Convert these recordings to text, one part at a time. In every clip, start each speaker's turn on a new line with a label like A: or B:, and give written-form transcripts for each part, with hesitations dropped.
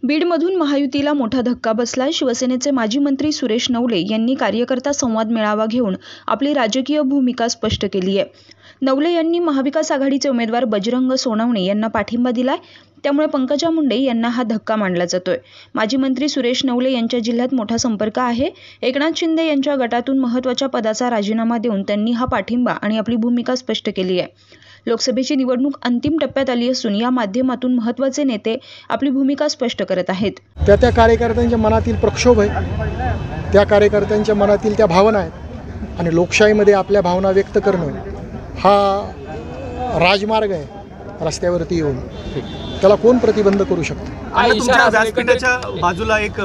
A: बीडमधून महायुतीला मोठा धक्का बसलाय। शिवसेनेचे माजी मंत्री सुरेश नवले यांनी कार्यकर्ता संवाद मेळावा घेऊन आपली राजकीय भूमिका स्पष्ट केली आहे। नवले यांनी महाविकास आघाडीचे उमेदवार बजरंग सोनवणे यांना पाठिंबा दिलाय, त्यामुळे पंकजा मुंडे यांना हा धक्का मानला जातोय। माजी मंत्री सुरेश नवले यांच्या जिल्ह्यात मोठा संपर्क आहे। एकनाथ शिंदे यांच्या गटातून महत्त्वाच्या पदाचा राजीनामा देऊन त्यांनी हा पाठिंबा आणि आपली भूमिका स्पष्ट केली आहे। लोकसभेची निवडणूक अंतिम टप्प्यात आली असून या माध्यमातून महत्त्वाचे नेते आपली भूमिका स्पष्ट करत आहेत।
B: त्या कार्यकर्त्यांच्या मनातील प्रक्षोभ आहे, त्या कार्यकर्त्यांच्या मनातील त्या भावना आहेत आणि लोकशाहीमध्ये आपल्या भावना व्यक्त करणं हा राजमार्ग आहे। रस्त्यावरती येऊन त्याला कोण प्रतिबंध करू शकतो?
C: तुमच्या व्यासपीठाच्या बाजूला एक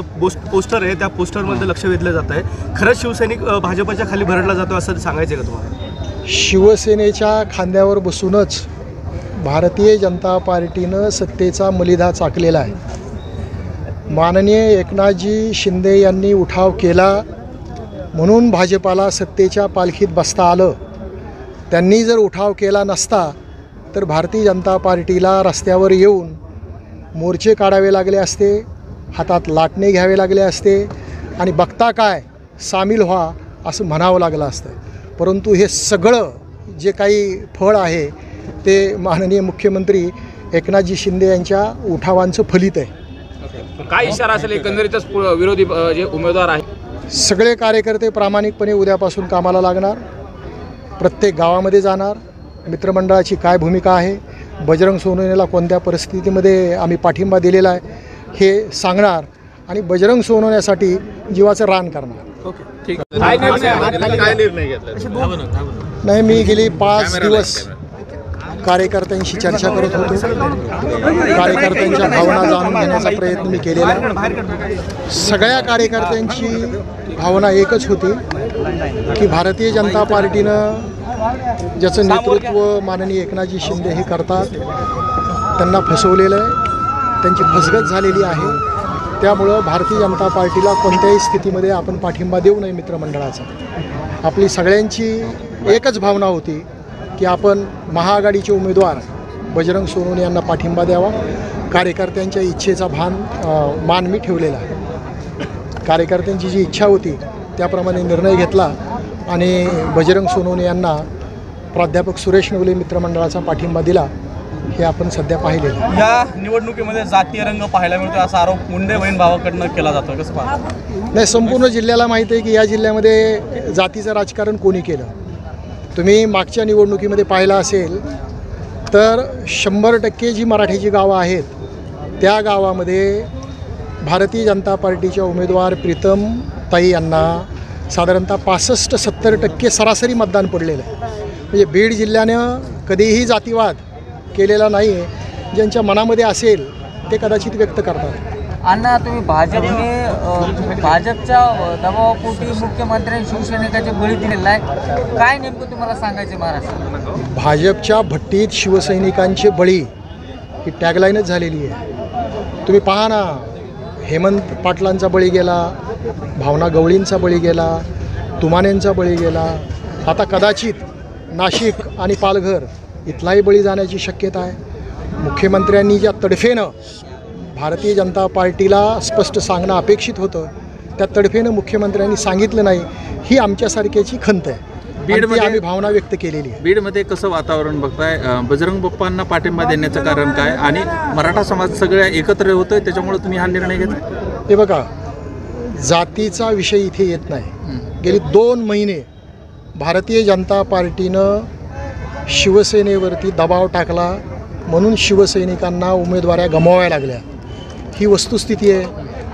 C: पोस्टर आहे, त्या पोस्टरमध्ये लक्ष वेधलं जात आहे। खरंच शिवसैनिक भाजपच्या खाली भरडला जातो असं सांगायचं का तुम्हाला?
B: शिवसेनेच्या खांद्यावर बसूनच भारतीय जनता पार्टीनं सत्तेचा मलिदा चाकलेला आहे। माननीय एकनाथजी शिंदे यांनी उठाव केला म्हणून भाजपाला सत्तेच्या पालखीत बसता आलं। त्यांनी जर उठाव केला नसता तर भारतीय जनता पार्टीला रस्त्यावर येऊन मोर्चे काढावे लागले असते, हातात लाटणे घ्यावे लागले असते आणि बघता काय सामील व्हा असं म्हणावं लागलं असतं। परंतु हे सगळं जे काही फळ आहे ते माननीय मुख्यमंत्री एकनाथजी शिंदे यांच्या उठावांचं फलित आहे।
D: काय इशारा असेल एकंदरीतच विरोधी जे उमेदवार आहेत?
B: सगळे कार्यकर्ते प्रामाणिकपणे उद्यापासून कामाला लागणार, प्रत्येक गावामध्ये जाणार, मित्रमंडळाची काय भूमिका आहे, बजरंग सोनवणेला कोणत्या परिस्थितीमध्ये आम्ही पाठिंबा दिलेला आहे हे सांगणार आणि बजरंग सोनवण्यासाठी जीवाचं रान करणार।
D: ओके, ठीक आहे। काय निर्णय घेतला?
B: नाही, मी गेली 5 दिवस कार्यकर्त्यांशी चर्चा करत होतो, कार्यकर्त्यांच्या भावना जाणून घेण्याचा प्रयत्न मी केलेला आहे। सगळ्या कार्यकर्त्यांची भावना एकच होती की भारतीय जनता पार्टीनं ज्याचं नेतृत्व माननीय एकनाथजी शिंदे हे करतात त्यांना फसवलेलं आहे, त्यांची फसगत झालेली आहे। त्यामुळं भारतीय जनता पार्टीला कोणत्याही स्थितीमध्ये आपण पाठिंबा देऊ नये मित्रमंडळाचा। आपली सगळ्यांची एकच भावना होती की आपण महाआघाडीचे उमेदवार बजरंग सोनवणे यांना पाठिंबा द्यावा। कार्यकर्त्यांच्या इच्छेचा मान मी ठेवलेला आहे। कार्यकर्त्यांची जी इच्छा होती त्याप्रमाणे निर्णय घेतला आणि बजरंग सोनवणे यांना प्राध्यापक सुरेश नवले मित्रमंडळाचा पाठिंबा दिला, हे आपण सध्या पाहिलेलं आहे।
C: या निवडणुकीमध्ये जातीय रंग पाहायला मिळतो असा आरोप मुंडे बहीण भावाकडनं केला जातो, कसं पाहता?
B: नाही, संपूर्ण जिल्ह्याला माहिती आहे की या जिल्ह्यामध्ये जातीचं राजकारण कोणी केलं। तुम्ही मागच्या निवडणुकीमध्ये पाहिलं असेल तर 100% जी मराठीची गावं आहेत त्या गावामध्ये भारतीय जनता पार्टीच्या उमेदवार प्रीतम ताई यांना साधारणतः 65-70% सरासरी मतदान पडलेलं आहे। म्हणजे बीड जिल्ह्यानं कधीही जातीवाद केलेला नाही आहे। ज्यांच्या मनामध्ये असेल ते कदाचित व्यक्त करतात।
E: अण्णा, तुम्ही भाजपच्या दबावापोटी मुख्यमंत्र्यांनी शिवसैनिकाचे बळी दिलेला आहे, काय नेमकं तुम्हाला सांगायचे महाराष्ट्र?
B: भाजपच्या भट्टीत शिवसैनिकांचे बळी ही टॅगलाईनच झालेली आहे। तुम्ही पहा ना, हेमंत पाटलांचा बळी गेला, भावना गवळींचा बळी गेला, तुमानेंचा बळी गेला, आता कदाचित नाशिक आणि पालघर इथलाही बळी जाण्याची शक्यता आहे। मुख्यमंत्र्यांनी ज्या तडफेनं भारतीय जनता पार्टीला स्पष्ट सांगणं अपेक्षित होतं त्या तडफेनं मुख्यमंत्र्यांनी सांगितलं नाही, ही आमच्यासारख्याची खंत आहे। बीडमध्ये आम्ही भावना व्यक्त केलेली आहे।
F: बीडमध्ये कसं वातावरण बघताय? बजरंग बाप्पांना पाठिंबा देण्याचं कारण काय आणि मराठा समाज सगळ्या एकत्र होतोय त्याच्यामुळे तुम्ही हा निर्णय घेतला?
B: हे बघा, जातीचा विषय इथे येत नाही। गेली 2 महिने भारतीय जनता पार्टीनं शिवसेनेवरती दबाव टाकला म्हणून शिवसैनिकांना उमेदवाऱ्या गमवाव्या लागल्या, ही वस्तुस्थिती आहे।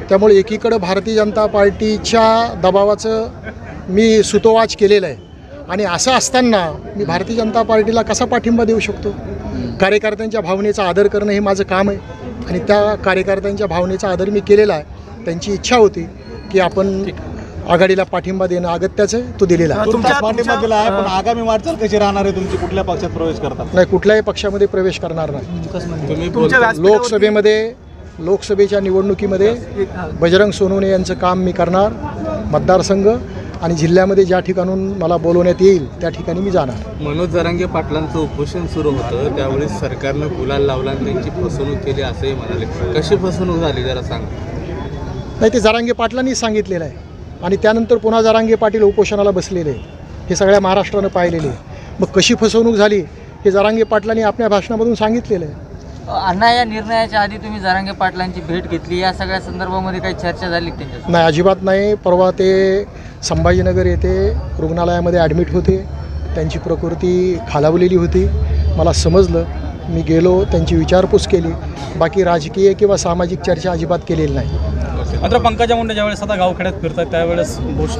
B: त्यामुळे एकीकडं भारतीय जनता पार्टीच्या दबावाचं मी सुतोवाच केलेलं आहे आणि असं असताना मी भारतीय जनता पार्टीला कसा पाठिंबा देऊ शकतो? कार्यकर्त्यांच्या भावनेचा आदर करणं हे माझं काम आहे आणि त्या कार्यकर्त्यांच्या भावनेचा आदर मी केलेला आहे। त्यांची इच्छा होती की आपण आघाडीला पाठिंबा देणं अगत्याचं आहे, तो दिलेला आहे।
C: तुमचा पाठिंबा दिला आहे, पण आगामी वाटचाल कशी राहणार आहे तुमची? कुठल्या पक्षात प्रवेश करतात?
B: नाही, कुठल्याही पक्षामध्ये प्रवेश करणार नाही। लोकसभेच्या निवडणुकीमध्ये बजरंग सोनवणे यांचं काम मी करणार, मतदारसंघ आणि जिल्ह्यामध्ये ज्या ठिकाणून मला बोलवण्यात येईल त्या ठिकाणी मी जाणार.
G: मनोज जरांगे पाटलांचं उपोषण सुरू होतं त्यावेळी सरकारनं गुलाल लावला आणि त्यांची फसवणूक केली असंही म्हणाले. कशी फसवणूक झाली जरा सांगा.
B: नाही, ते जरांगे पाटलांनीच सांगितलेलं आहे आणि त्यानंतर पुन्हा जरांगे पाटील उपोषणाला बसलेले आहेत. हे सगळ्या महाराष्ट्रानं पाहिलेले आहे. मग कशी फसवणूक झाली हे जरांगे पाटलांनी आपल्या भाषणामधून सांगितलेलं आहे.
E: अण्णा, या निर्णयाच्या आधी तुम्ही जरांगे पाटलांची भेट घेतली, या सगळ्या संदर्भामध्ये काही चर्चा झाली त्यांच्यासोबत?
B: नाही, अजिबात नाही. परवा ते संभाजीनगर येथे रुग्णालयामध्ये ॲडमिट होते. त्यांची प्रकृती खालावलेली होती. मला समजलं, मी गेलो, त्यांची विचारपूस केली. बाकी राजकीय किंवा सामाजिक चर्चा अजिबात केलेली नाही.
H: मात्र पंकजा मुंडे ज्यावेळेस आता गावखेड्यात फिरतात त्यावेळेस घोषणा